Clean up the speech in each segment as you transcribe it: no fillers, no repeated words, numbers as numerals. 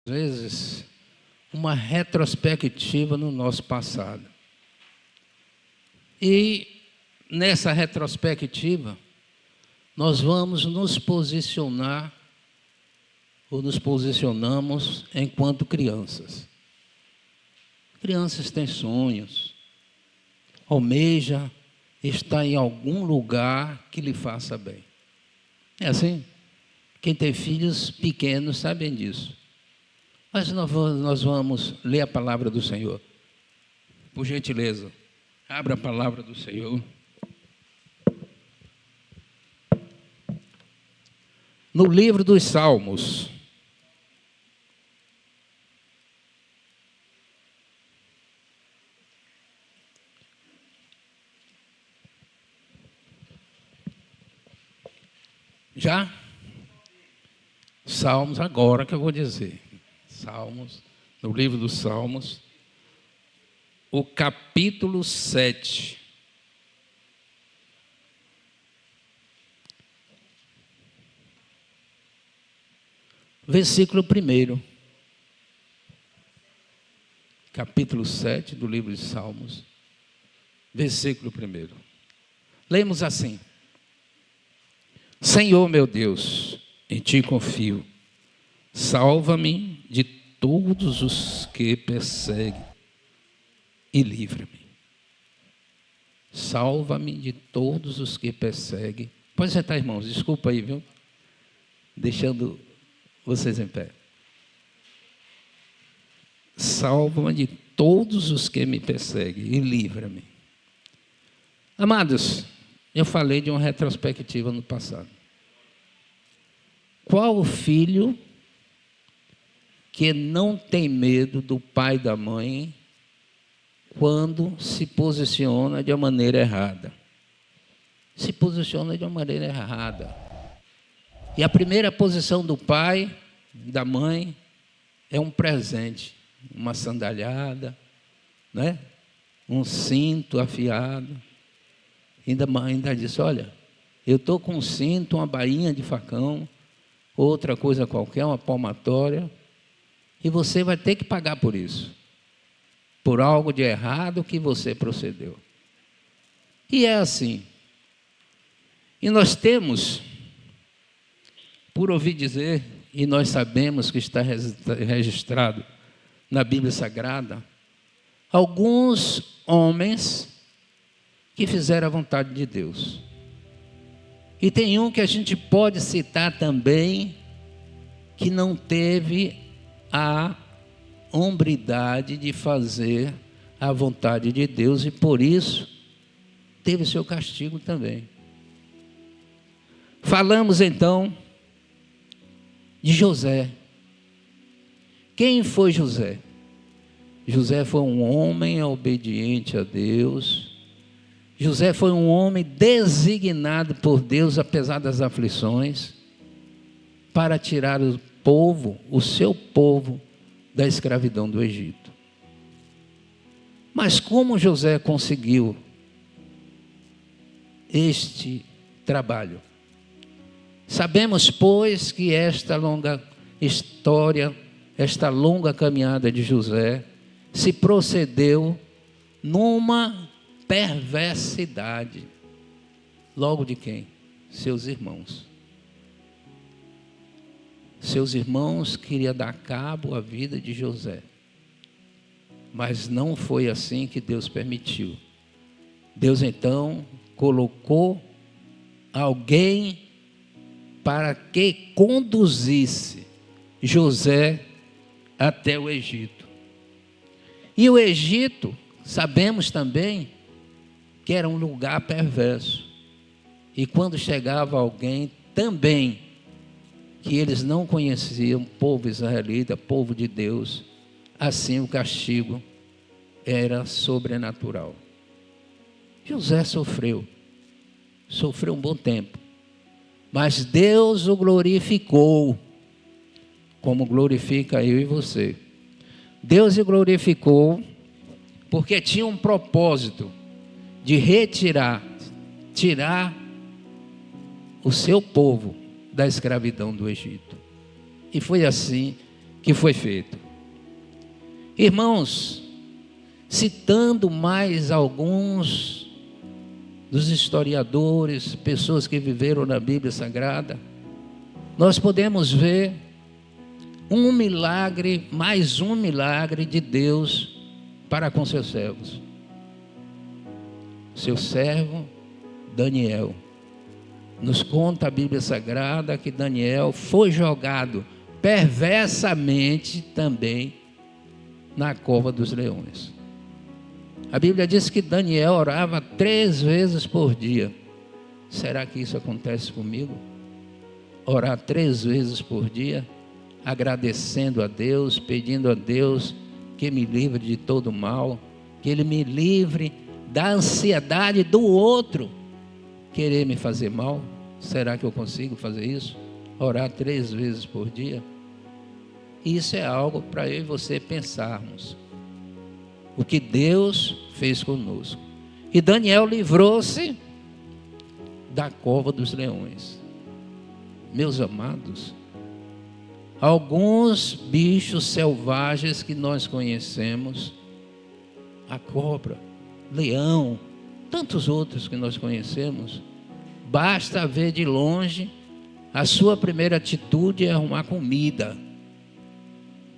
vezes, uma retrospectiva no nosso passado. E nessa retrospectiva, nós vamos nos posicionar, ou nos posicionamos enquanto crianças. Crianças têm sonhos, almeja estar em algum lugar que lhe faça bem. É assim? Quem tem filhos pequenos sabem disso. Mas nós vamos ler a palavra do Senhor. Por gentileza, abra a palavra do Senhor. No livro dos Salmos. Já? Salmos, agora que eu vou dizer. Salmos, no livro dos Salmos, o capítulo 7. Versículo 1. Capítulo 7 do livro de Salmos, versículo 1. Lemos assim: Senhor meu Deus, em ti confio, salva-me de todos os que perseguem e livra-me. Salva-me de todos os que perseguem. Pode sentar, irmãos, desculpa aí, viu? Deixando vocês em pé. Salva-me de todos os que me perseguem e livra-me. Amados, eu falei de uma retrospectiva no passado. Qual o filho que não tem medo do pai e da mãe quando se posiciona de uma maneira errada? Se posiciona de uma maneira errada. E a primeira posição do pai, da mãe, é um presente, uma sandáliada, né? Um cinto afiado. Ainda disse, olha, eu estou com um cinto, uma bainha de facão, outra coisa qualquer, uma palmatória, e você vai ter que pagar por isso, por algo de errado que você procedeu. E é assim. E nós temos, por ouvir dizer, e nós sabemos que está registrado na Bíblia Sagrada, alguns homens que fizeram a vontade de Deus. E tem um que a gente pode citar também, que não teve a hombridade de fazer a vontade de Deus e por isso teve seu castigo também. Falamos então de José. Quem foi José? José foi um homem obediente a Deus. José foi um homem designado por Deus, apesar das aflições, para tirar o seu povo, da escravidão do Egito. Mas como José conseguiu este trabalho? Sabemos, pois, que esta longa história, esta longa caminhada de José, se procedeu numa perversidade. Logo de quem? Seus irmãos. Seus irmãos queriam dar cabo à vida de José. Mas não foi assim que Deus permitiu. Deus então colocou alguém para que conduzisse José até o Egito. E o Egito, sabemos também, que era um lugar perverso. E quando chegava alguém também, que eles não conheciam, povo israelita, povo de Deus, assim o castigo era sobrenatural. José sofreu um bom tempo, mas Deus o glorificou, como glorifica eu e você. Deus o glorificou, porque tinha um propósito, de tirar o seu povo da escravidão do Egito. E foi assim que foi feito. Irmãos, citando mais alguns dos historiadores, pessoas que viveram na Bíblia Sagrada, nós podemos ver um milagre, mais um milagre de Deus para com seus servos. Seu servo Daniel. Nos conta a Bíblia Sagrada que Daniel foi jogado perversamente também na cova dos leões. A Bíblia diz que Daniel orava 3 vezes por dia. Será que isso acontece comigo? Orar 3 vezes por dia, agradecendo a Deus, pedindo a Deus que me livre de todo mal, que Ele me livre da ansiedade do outro querer me fazer mal. Será que eu consigo fazer isso? Orar 3 vezes por dia? Isso é algo para eu e você pensarmos. O que Deus fez conosco. E Daniel livrou-se da cova dos leões. Meus amados, alguns bichos selvagens que nós conhecemos, a cobra, leão, tantos outros que nós conhecemos, basta ver de longe, a sua primeira atitude é arrumar comida.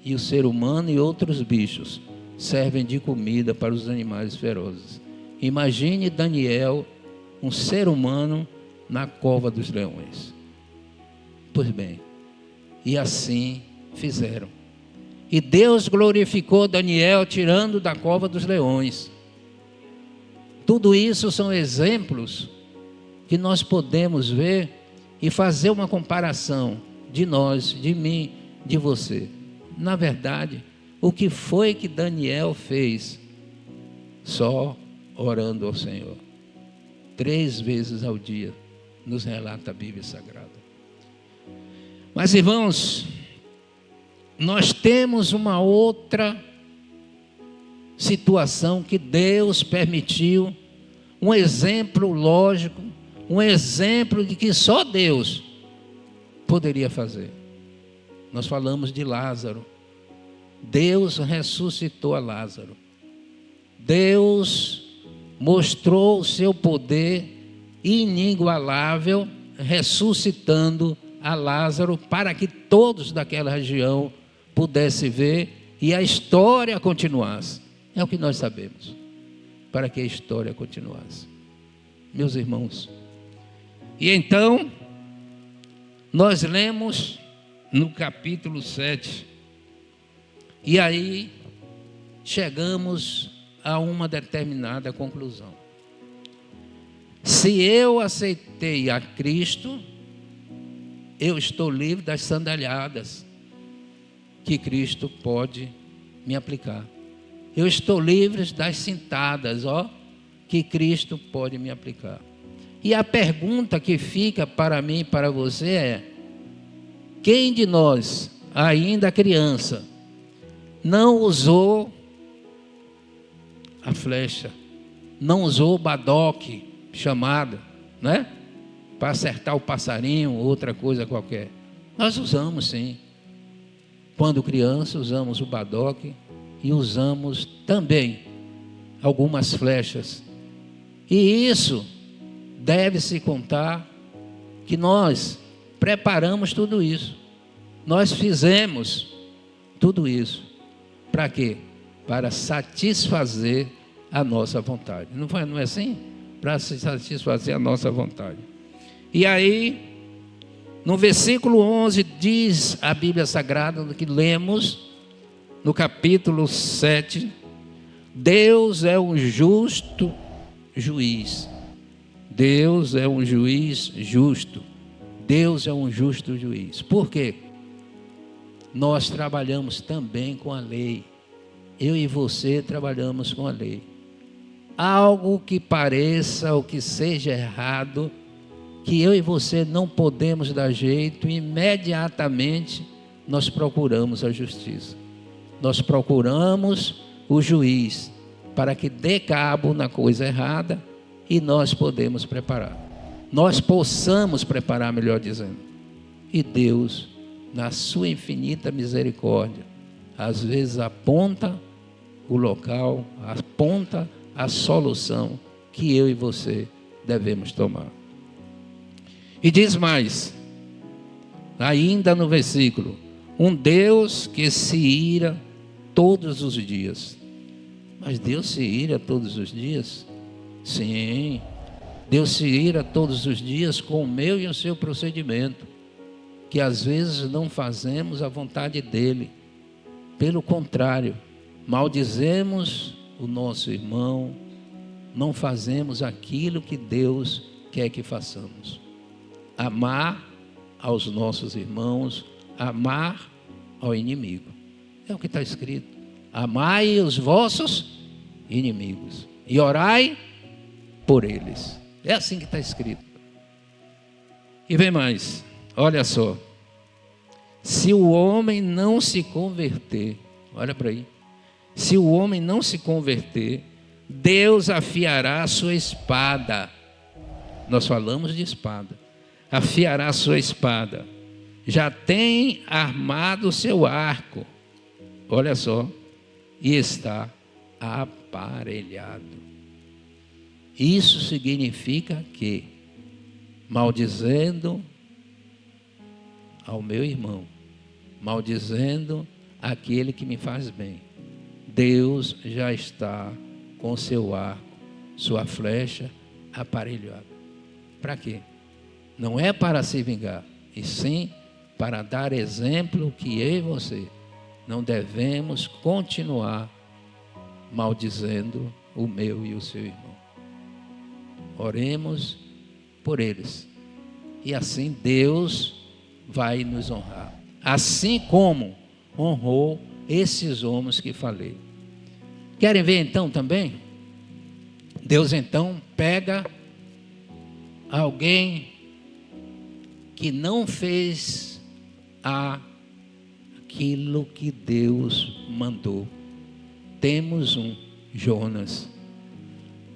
E o ser humano e outros bichos servem de comida para os animais ferozes. Imagine Daniel, um ser humano, na cova dos leões. Pois bem, e assim fizeram. E Deus glorificou Daniel tirando da cova dos leões. Tudo isso são exemplos que nós podemos ver e fazer uma comparação de nós, de mim, de você. Na verdade, o que foi que Daniel fez? Só orando ao Senhor. 3 vezes ao dia, nos relata a Bíblia Sagrada. Mas, irmãos, nós temos uma outra situação que Deus permitiu, um exemplo lógico, um exemplo de que só Deus poderia fazer. Nós falamos de Lázaro. Deus ressuscitou a Lázaro. Deus mostrou o seu poder inigualável, ressuscitando a Lázaro, para que todos daquela região pudessem ver e a história continuasse. É o que nós sabemos, para que a história continuasse. Meus irmãos, e então, nós lemos no capítulo 7, e aí chegamos a uma determinada conclusão. Se eu aceitei a Cristo, eu estou livre das sandalhadas que Cristo pode me aplicar. Eu estou livre das cintadas, que Cristo pode me aplicar. E a pergunta que fica para mim e para você é: quem de nós, ainda criança, não usou a flecha, não usou o badoque chamado, né? Para acertar o passarinho, outra coisa qualquer? Nós usamos sim. Quando criança, usamos o badoque e usamos também algumas flechas. E isso deve-se contar que nós preparamos tudo isso. Nós fizemos tudo isso. Para quê? Para satisfazer a nossa vontade. Não é assim? Para satisfazer a nossa vontade. E aí, no versículo 11, diz a Bíblia Sagrada, que lemos no capítulo 7, Deus é um justo juiz. Deus é um juiz justo. Deus é um justo juiz. Por quê? Nós trabalhamos também com a lei. Eu e você trabalhamos com a lei. Algo que pareça ou que seja errado, que eu e você não podemos dar jeito, imediatamente nós procuramos a justiça. Nós procuramos o juiz para que dê cabo na coisa errada e nós podemos preparar. Nós possamos preparar, melhor dizendo. E Deus na sua infinita misericórdia, às vezes aponta o local, aponta a solução que eu e você devemos tomar. E diz mais, ainda no versículo, um Deus que se ira todos os dias. Mas Deus se ira todos os dias? Sim, Deus se ira todos os dias com o meu e o seu procedimento, que às vezes não fazemos a vontade dele. Pelo contrário, maldizemos o nosso irmão, não fazemos aquilo que Deus quer que façamos. Amar aos nossos irmãos, amar ao inimigo. É o que está escrito. Amai os vossos inimigos e orai por eles. É assim que está escrito. E vem mais, olha só. Se o homem não se converter, olha para aí. Se o homem não se converter, Deus afiará a sua espada. Nós falamos de espada. Afiará a sua espada. Já tem armado o seu arco. Olha só. E está aparelhado. Isso significa que, maldizendo ao meu irmão, maldizendo aquele que me faz bem, Deus já está com seu arco, sua flecha aparelhada. Para quê? Não é para se vingar, e sim para dar exemplo que eu e você não devemos continuar maldizendo o meu e o seu irmão. Oremos por eles, e assim Deus vai nos honrar, assim como honrou esses homens que falei. Querem ver então também? Deus então pega alguém que não fez aquilo que Deus mandou. Temos um Jonas.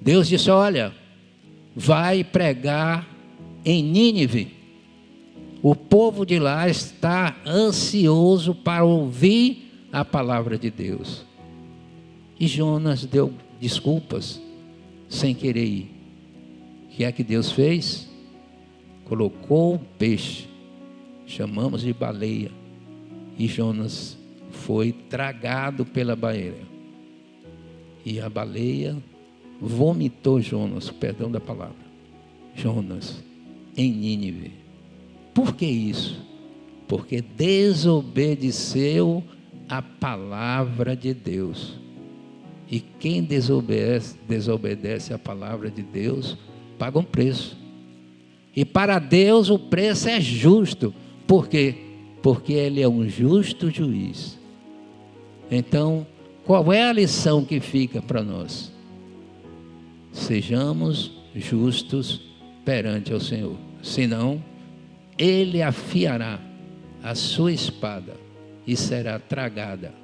Deus disse: olha, vai pregar em Nínive. O povo de lá está ansioso para ouvir a palavra de Deus. E Jonas deu desculpas sem querer ir. O que é que Deus fez? Colocou um peixe, chamamos de baleia, e Jonas foi tragado pela baleia. E a baleia vomitou Jonas, perdão da palavra, Jonas, em Nínive. Por que isso? Porque desobedeceu a palavra de Deus. E quem desobedece a palavra de Deus, paga um preço. E para Deus o preço é justo. Por quê? Porque Ele é um justo juiz. Então, qual é a lição que fica para nós? Sejamos justos perante o Senhor. Senão, Ele afiará a sua espada e será tragada,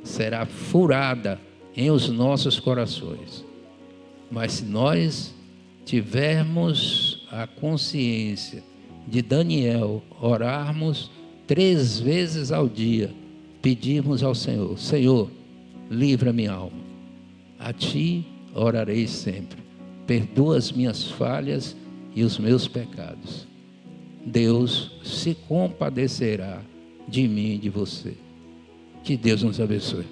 será furada em os nossos corações. Mas se nós tivermos a consciência de Daniel, orarmos 3 vezes ao dia, pedirmos ao Senhor: Senhor, livra minha alma, a Ti orarei sempre, perdoa as minhas falhas e os meus pecados. Deus se compadecerá de mim e de você. Que Deus nos abençoe.